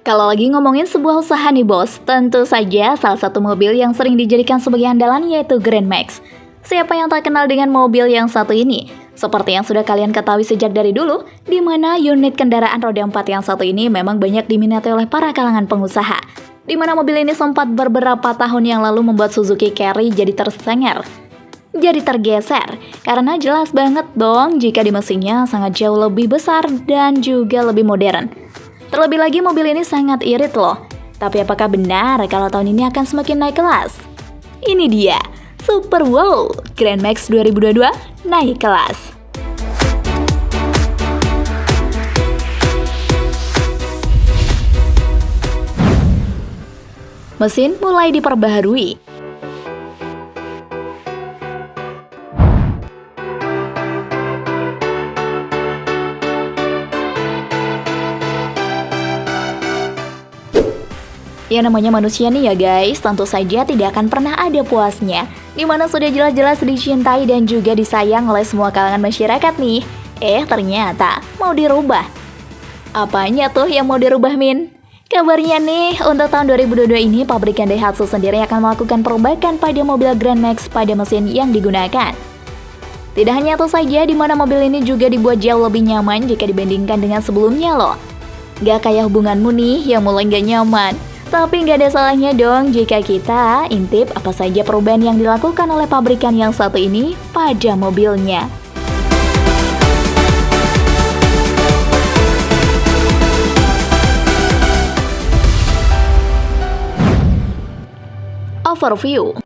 Kalau lagi ngomongin sebuah usaha nih bos, tentu saja salah satu mobil yang sering dijadikan sebagai andalan yaitu Grand Max. Siapa yang tak kenal dengan mobil yang satu ini? Seperti yang sudah kalian ketahui sejak dari dulu, di mana unit kendaraan roda 4 yang satu ini memang banyak diminati oleh para kalangan pengusaha. Di mana mobil ini sempat beberapa tahun yang lalu membuat Suzuki Carry jadi tergeser, karena jelas banget dong jika di mesinnya sangat jauh lebih besar dan juga lebih modern. Terlebih lagi mobil ini sangat irit loh. Tapi apakah benar kalau tahun ini akan semakin naik kelas? Ini dia, Super Wow, Grand Max 2022 naik kelas. Mesin mulai diperbaharui. Yang namanya manusia nih ya guys, tentu saja tidak akan pernah ada puasnya. Dimana sudah jelas-jelas dicintai dan juga disayang oleh semua kalangan masyarakat nih. Ternyata mau dirubah. Apanya tuh yang mau dirubah Min? Kabarnya nih, untuk tahun 2022 ini pabrikan Daihatsu sendiri akan melakukan perubahan pada mobil Grand Max pada mesin yang digunakan. Tidak hanya itu saja, di mana mobil ini juga dibuat jauh lebih nyaman jika dibandingkan dengan sebelumnya loh. Gak kayak hubunganmu nih yang mulai gak nyaman. Tapi nggak ada salahnya dong jika kita intip apa saja perubahan yang dilakukan oleh pabrikan yang satu ini pada mobilnya. Overview.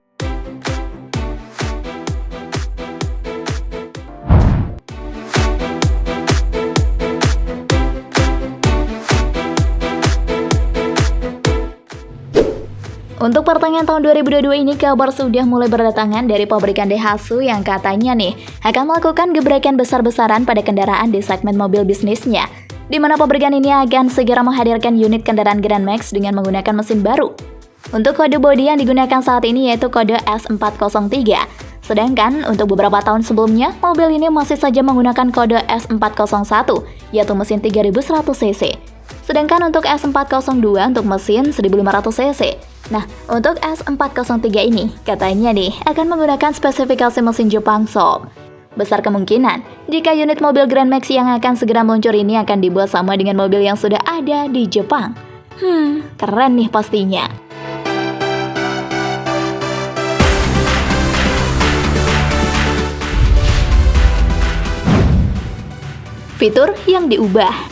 Untuk pertengahan tahun 2022 ini, kabar sudah mulai berdatangan dari pabrikan Daihatsu yang katanya nih akan melakukan gebrakan besar-besaran pada kendaraan di segmen mobil bisnisnya, di mana pabrikan ini akan segera menghadirkan unit kendaraan Grand Max dengan menggunakan mesin baru. Untuk kode bodi yang digunakan saat ini yaitu kode S403, sedangkan untuk beberapa tahun sebelumnya, mobil ini masih saja menggunakan kode S401, yaitu mesin 3100 cc. Sedangkan untuk S402 untuk mesin 1500 cc. Nah, untuk S403 ini katanya nih akan menggunakan spesifikasi mesin Jepang sob. Besar kemungkinan jika unit mobil Grand Max yang akan segera meluncur ini akan dibuat sama dengan mobil yang sudah ada di Jepang. Keren nih pastinya. Fitur yang diubah.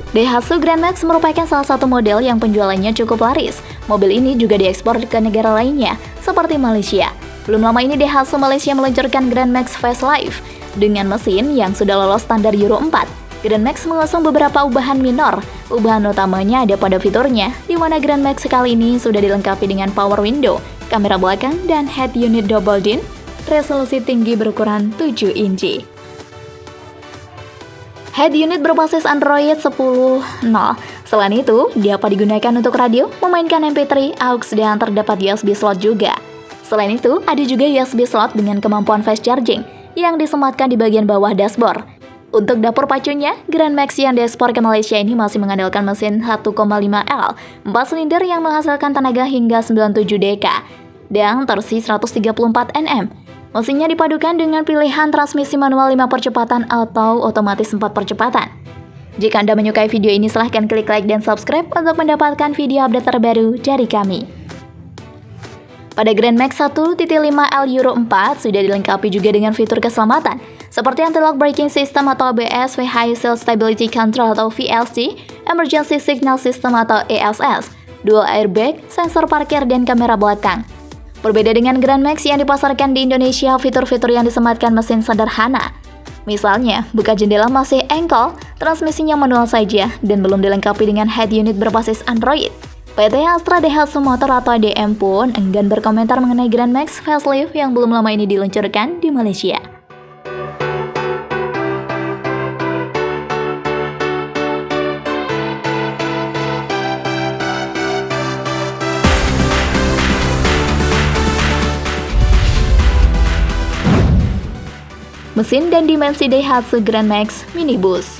Daihatsu Grand Max merupakan salah satu model yang penjualannya cukup laris. Mobil ini juga diekspor ke negara lainnya, seperti Malaysia. Belum lama ini Daihatsu Malaysia meluncurkan Grand Max Facelift dengan mesin yang sudah lolos standar Euro 4. Grand Max mengusung beberapa ubahan minor. Ubahan utamanya ada pada fiturnya, di mana Grand Max kali ini sudah dilengkapi dengan power window, kamera belakang, dan head unit double din, resolusi tinggi berukuran 7 inci. Head unit berbasis Android 10.0. Selain itu, dapat digunakan untuk radio, memainkan MP3, aux, dan terdapat USB slot juga. Selain itu, ada juga USB slot dengan kemampuan fast charging yang disematkan di bagian bawah dashboard. Untuk dapur pacunya, Grand Max yang diekspor ke Malaysia ini masih mengandalkan mesin 1,5L, 4 silinder yang menghasilkan tenaga hingga 97 dk, dan torsi 134 Nm. Mesinnya dipadukan dengan pilihan transmisi manual 5 percepatan atau otomatis 4 percepatan. Jika Anda menyukai video ini, silahkan klik like dan subscribe untuk mendapatkan video update terbaru dari kami. Pada Grand Max 1.5L Euro 4 sudah dilengkapi juga dengan fitur keselamatan, seperti anti-lock braking system atau ABS, Vehicle Stability Control atau VSC, Emergency Signal System atau ESS, dual airbag, sensor parkir, dan kamera belakang. Berbeda dengan Grand Max yang dipasarkan di Indonesia, fitur-fitur yang disematkan mesin sederhana. Misalnya, buka jendela masih engkol, transmisinya manual saja, dan belum dilengkapi dengan head unit berbasis Android. PT Astra Daihatsu Motor atau DM pun enggan berkomentar mengenai Grand Max Facelift yang belum lama ini diluncurkan di Malaysia. mesin dan dimensi Daihatsu Grand Max Minibus.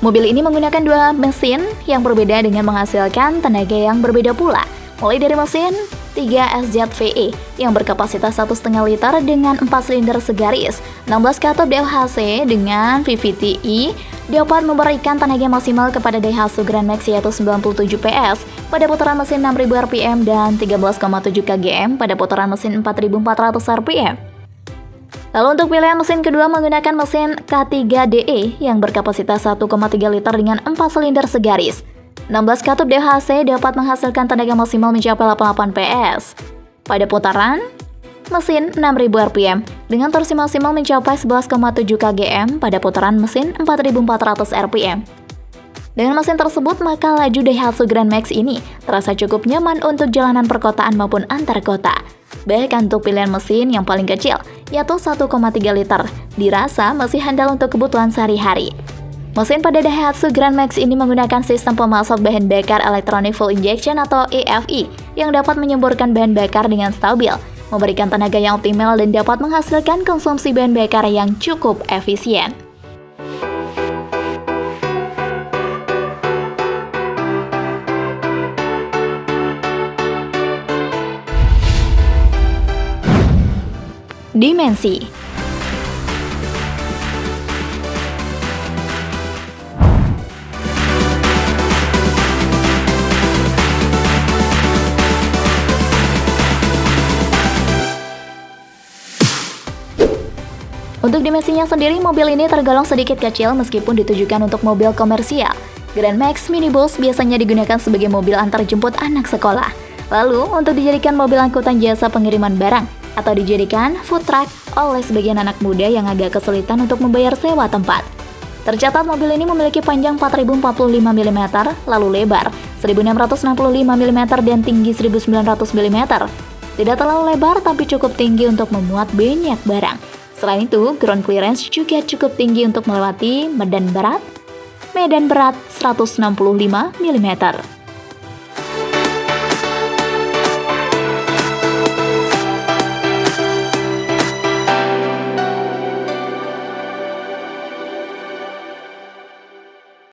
Mobil ini menggunakan dua mesin yang berbeda dengan menghasilkan tenaga yang berbeda pula. Mulai dari mesin 3 SZVE yang berkapasitas 1,5 liter dengan 4 silinder segaris, 16 katup DLHC dengan VVT-e dapat memberikan tenaga maksimal kepada Daihatsu Grand Max yaitu 97 PS pada putaran mesin 6000 rpm dan 13,7 kgm pada putaran mesin 4400 rpm. Lalu untuk pilihan mesin kedua menggunakan mesin K3DE yang berkapasitas 1,3 liter dengan 4 silinder segaris. 16 katup DLHC dapat menghasilkan tenaga maksimal mencapai 88 PS. Pada putaran mesin 6000 rpm dengan torsi maksimal mencapai 11,7 kgm pada putaran mesin 4400 rpm. Dengan mesin tersebut, maka laju Daihatsu Grand Max ini terasa cukup nyaman untuk jalanan perkotaan maupun antar kota. Bahkan untuk pilihan mesin yang paling kecil, yaitu 1,3 liter, dirasa masih handal untuk kebutuhan sehari-hari. Mesin pada Daihatsu Grand Max ini menggunakan sistem pemasok bahan bakar Electronic Fuel Injection atau EFI yang dapat menyemburkan bahan bakar dengan stabil, memberikan tenaga yang optimal dan dapat menghasilkan konsumsi bahan bakar yang cukup efisien. Dimensi. Untuk dimensinya sendiri, mobil ini tergolong sedikit kecil meskipun ditujukan untuk mobil komersial. Grand Max Minibus biasanya digunakan sebagai mobil antar jemput anak sekolah. Lalu, untuk dijadikan mobil angkutan jasa pengiriman barang, atau dijadikan food truck oleh sebagian anak muda yang agak kesulitan untuk membayar sewa tempat. Tercatat mobil ini memiliki panjang 4045 mm, lalu lebar 1665 mm dan tinggi 1900 mm. Tidak terlalu lebar tapi cukup tinggi untuk memuat banyak barang. Selain itu, ground clearance juga cukup tinggi untuk melewati medan berat 165 mm.